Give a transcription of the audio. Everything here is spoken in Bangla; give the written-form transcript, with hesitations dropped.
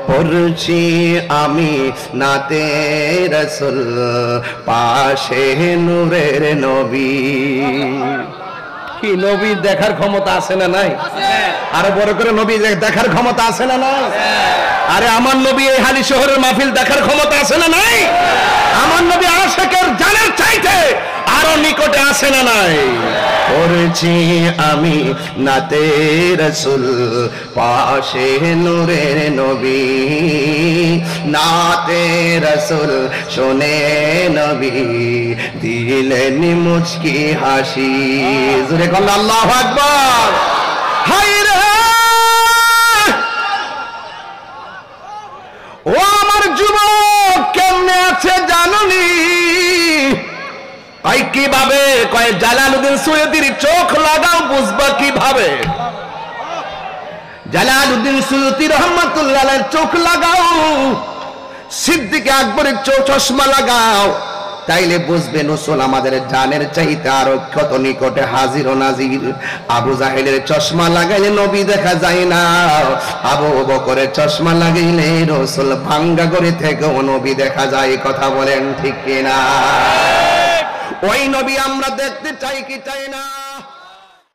পড়ছি আমি নাতে রাসূল পাশে নূরের নবী। কি নবী দেখার ক্ষমতা আছে না নাই? আরো বড় করে নবী দেখার ক্ষমতা আছে না নাই? আরে আমার নবী এই হালি শহরের মাহফিল দেখার ক্ষমতা আছে না নাই? আমার নবী আশিকের জানের চাইতে আরো নিকটে আছে না নাই? পড়ছি আমি নাতে রাসূল পাশে নূরের নবী, নাতে রাসূল শুনে নবী দিলেন মুচকি হাসি। জোরে বল আল্লাহু আকবার। হায় রে ও আমার যুবক কেমনে আছে জানুনি? কয় কিভাবে? কয় জালালউদ্দিন সুয়ুতির চোখ লাগাও বুঝবা কিভাবে? জালালউদ্দিন সুয়ুতি রহমাতুল্লাহ আলাইহির চোখ লাগাও, সিদ্দিক আকবরের চশমা লাগাও, তাইলে বুঝবে রাসূল আমাদের জানের চাইতে আরো কত নিকটে হাজির ও নাজির। আবু জাহেলের চশমা লাগাইলে নবী দেখা যায় না, আবু বকরের চশমা লাগাইলে রাসূল ভাঙ্গা করে থেকেও নবী দেখা যায়। কথা বলেন ঠিক কিনা? ওই নবী আমরা দেখতে চাই কি চাই না?